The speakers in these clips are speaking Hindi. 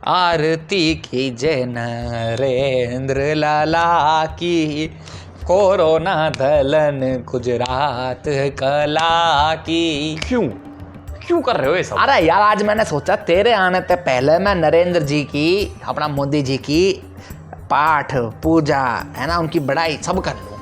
आरती कीजिए नरेंद्र लाला की, कोरोना दलन गुजरात कला की। क्यों क्यों कर रहे हो ये सब? अरे यार, आज मैंने सोचा तेरे आने से पहले मैं नरेंद्र जी की, अपना मोदी जी की पाठ पूजा है ना, उनकी बड़ाई सब कर लूँ,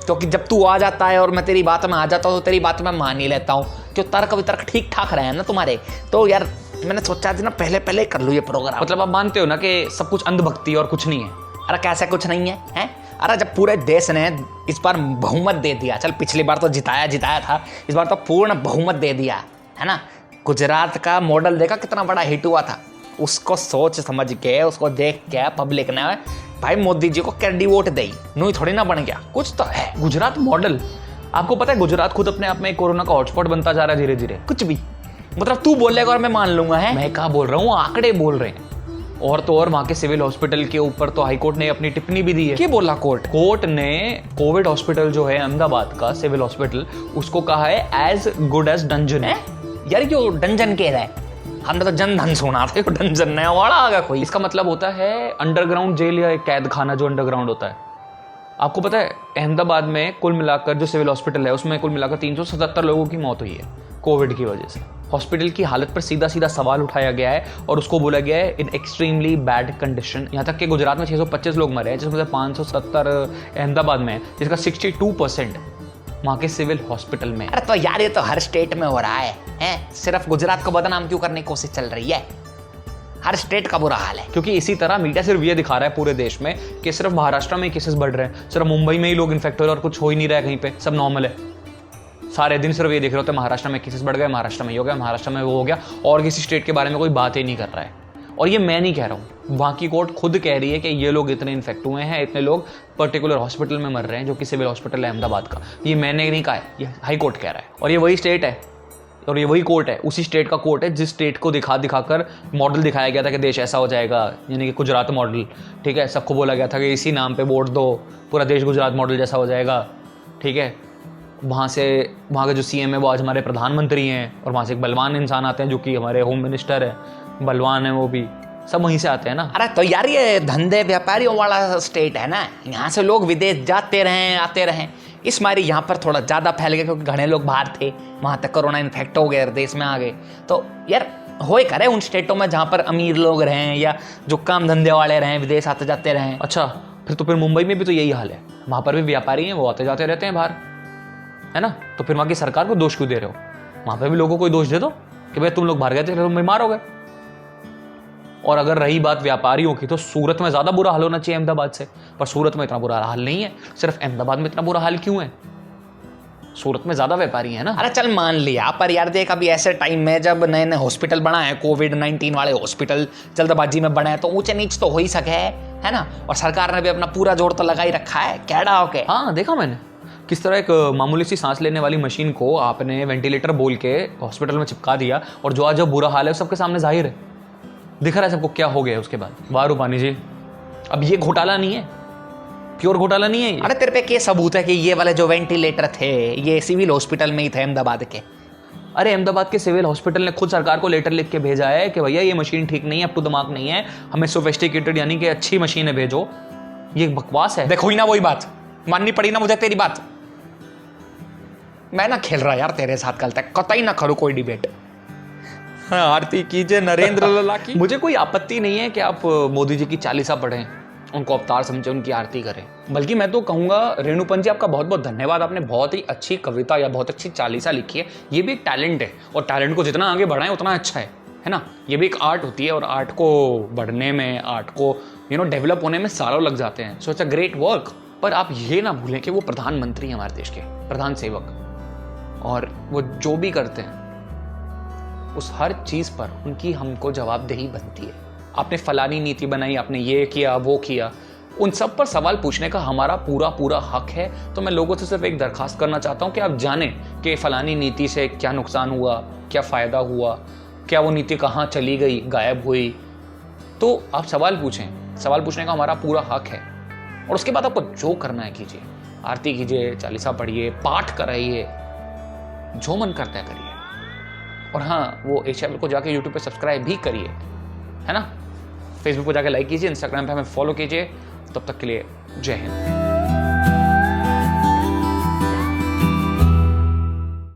क्योंकि जब तू आ जाता है और मैं तेरी बात में आ जाता हूँ तो तेरी बात में मान ही लेता हूँ, क्यों तर्क वितर्क ठीक ठाक रहे हैं ना तुम्हारे। तो यार मैंने सोचा था ना पहले पहले कर लूँ ये प्रोग्राम। मतलब आप मानते हो ना कि सब कुछ अंधभक्ति और कुछ नहीं है? अरे कैसे कुछ नहीं है, हैं? अरे जब पूरे देश ने इस बार बहुमत दे दिया, चल पिछली बार तो जिताया था, इस बार तो पूर्ण बहुमत दे दिया है ना। गुजरात का मॉडल देखा कितना बड़ा हिट हुआ था, उसको सोच समझ के, उसको देख के पब्लिक ने भाई मोदी जी को कैंडी वोट दी, नू थोड़ी ना बन गया, कुछ तो है। गुजरात मॉडल, आपको पता है गुजरात खुद अपने आप में एक कोरोना का हॉटस्पॉट बनता जा रहा है धीरे धीरे। कुछ भी मतलब तू बोलेगा और मैं मान लूंगा, है? मैं कहाँ बोल रहा हूँ, आंकड़े बोल रहे हैं। और तो और वहां के सिविल हॉस्पिटल के ऊपर तो हाईकोर्ट ने अपनी टिप्पणी भी दी है। क्या बोला कोर्ट ने कोविड हॉस्पिटल जो है अहमदाबाद का सिविल हॉस्पिटल, उसको कहा है एज गुड एज डंजन है। यार क्यों डंजन कह रहा है? हमने तो जन धन सुना था, डंजन नया वाला आ गया कोई। इसका मतलब होता है अंडरग्राउंड जेल या एक कैद खाना जो अंडरग्राउंड होता है। आपको पता है अहमदाबाद में कुल मिलाकर जो सिविल हॉस्पिटल है उसमें कुल मिलाकर 377 लोगों की मौत हुई है कोविड की वजह से। हॉस्पिटल की हालत पर सीधा सीधा सवाल उठाया गया है और उसको बोला गया है इन एक्सट्रीमली बैड कंडीशन। यहाँ तक कि गुजरात में 625 लोग मरे हैं, जिसमें से 570 अहमदाबाद में है, जिसका 62% वहाँ के सिविल हॉस्पिटल में। अरे तो यार ये तो हर स्टेट में हो रहा है? सिर्फ गुजरात को बदनाम क्यों करने की कोशिश चल रही है? हर स्टेट का बुरा हाल है। क्योंकि इसी तरह मीडिया सिर्फ ये दिखा रहा है पूरे देश में कि सिर्फ महाराष्ट्र में केसेस बढ़ रहे हैं, सिर्फ मुंबई में ही लोग इन्फेक्ट हो रहे हैं और कुछ हो ही नहीं रहा है कहीं पे, सब नॉर्मल है। सारे दिन सिर्फ ये देख रहे होते हैं महाराष्ट्र में केसेस बढ़ गए, महाराष्ट्र में ये हो गया, महाराष्ट्र में वो हो गया, और किसी स्टेट के बारे में कोई बात ही नहीं कर रहा है। और ये मैं नहीं कह रहा हूँ, वहाँ की कोर्ट खुद कह रही है कि ये लोग इतने इन्फेक्ट हुए हैं, इतने लोग पर्टिकुलर हॉस्पिटल में मर रहे हैं, जो कि सिविल हॉस्पिटल है अहमदाबाद का। ये मैंने नहीं कहा है, ये हाई कोर्ट कह रहा है। और ये वही स्टेट है और ये वही कोर्ट है, उसी स्टेट का कोर्ट है जिस स्टेट को दिखाकर मॉडल दिखाया गया था कि देश ऐसा हो जाएगा, यानी कि गुजरात मॉडल। ठीक है, सबको बोला गया था कि इसी नाम पे वोट दो, पूरा देश गुजरात मॉडल जैसा हो जाएगा। ठीक है, वहाँ के जो सीएम है वो आज हमारे प्रधानमंत्री हैं, और वहाँ से एक बलवान इंसान आते हैं जो कि हमारे होम मिनिस्टर है, बलवान है वो भी, सब वहीं से आते हैं ना। अरे तो यार ये धंधे व्यापारियों वाला स्टेट है ना, यहाँ से लोग विदेश जाते रहें आते रहें, इस मारी यहाँ पर थोड़ा ज़्यादा फैल गया क्योंकि घने लोग बाहर थे, वहाँ तक कोरोना इन्फेक्ट हो गए, देश में आ गए। तो यार होए करे उन स्टेटों में जहाँ पर अमीर लोग रहें या जो काम धंधे वाले रहें, विदेश आते जाते रहें। अच्छा, फिर मुंबई में भी तो यही हाल है, वहाँ पर भी व्यापारी हैं, वो आते जाते रहते हैं बाहर, है ना। तो फिर वहाँ की सरकार को दोष क्यों दे रहे हो? वहाँ पर भी लोगों को दोष दे दो कि भाई तुम लोग बाहर गए थे, तुम बीमार हो गए। और अगर रही बात व्यापारियों की, तो सूरत में ज़्यादा बुरा हाल होना चाहिए अहमदाबाद से, पर सूरत में इतना बुरा हाल नहीं है। सिर्फ अहमदाबाद में इतना बुरा हाल क्यों है? सूरत में ज़्यादा व्यापारी है ना। अरे चल मान लिया, पर यार देख अभी ऐसे टाइम में जब नए नए हॉस्पिटल बनाए हैं, कोविड-19 वाले हॉस्पिटल जल्दबाजी में बने, तो ऊंचे नीच तो हो ही सके, है ना। और सरकार ने भी अपना पूरा जोर तो लगा ही रखा है, कैडा होके। हाँ, देखा मैंने किस तरह एक मामूली सी सांस लेने वाली मशीन को आपने वेंटिलेटर बोल के हॉस्पिटल में चिपका दिया, और जो आज बुरा हाल है सबके सामने जाहिर है, दिख रहा है सबको क्या हो गया उसके बाद। वाह रूपानी जी, अब ये घोटाला नहीं है, प्योर घोटाला नहीं है ये। अरे तेरे पे क्या सबूत है कि ये वाले जो वेंटिलेटर थे ये सिविल हॉस्पिटल में ही थे अहमदाबाद के? अरे अहमदाबाद के सिविल हॉस्पिटल ने खुद सरकार को लेटर लिख के भेजा है कि भैया ये मशीन ठीक नहीं है, अप टू द मार्क नहीं है, हमें सोफिस्टिकेटेड यानी कि अच्छी मशीनें भेजो। ये बकवास है। देखो ही ना, वही बात माननी पड़ी ना मुझे तेरी बात। मैं ना खेल रहा यार तेरे साथ, कल तक कतई ना करूँ कोई डिबेट। हाँ, आरती कीजिए नरेंद्र लाला की। मुझे कोई आपत्ति नहीं है कि आप मोदी जी की चालीसा पढ़ें, उनको अवतार समझे, उनकी आरती करें। बल्कि मैं तो कहूँगा रेणुपन जी, आपका बहुत बहुत धन्यवाद, आपने बहुत ही अच्छी कविता या बहुत अच्छी चालीसा लिखी है। ये भी एक टैलेंट है, और टैलेंट को जितना आगे बढ़ाएं उतना अच्छा है ना। ये भी एक आर्ट होती है, और आर्ट को बढ़ने में, आर्ट को डेवलप होने में सालों लग जाते हैं। So it's a great work. पर आप ये ना भूलें कि वो प्रधानमंत्री हैं हमारे देश के, प्रधान सेवक, और वो जो भी करते हैं उस हर चीज़ पर उनकी हमको जवाबदेही बनती है। आपने फलानी नीति बनाई, आपने ये किया वो किया, उन सब पर सवाल पूछने का हमारा पूरा पूरा हक है। तो मैं लोगों से सिर्फ एक दरखास्त करना चाहता हूँ कि आप जानें कि फलानी नीति से क्या नुकसान हुआ, क्या फ़ायदा हुआ, क्या वो नीति कहाँ चली गई, गायब हुई। तो आप सवाल पूछें, सवाल पूछने का हमारा पूरा हक है। और उसके बाद आपको जो करना है कीजिए, आरती कीजिए, चालीसा पढ़िए, पाठ कराइए, जो मन करता है करिए। और हाँ, वो इस चैनल को जाके यूट्यूब पे सब्सक्राइब भी करिए, है ना। फेसबुक पर जाकर लाइक कीजिए, इंस्टाग्राम पे हमें फॉलो कीजिए। तब तक के लिए जय हिंद।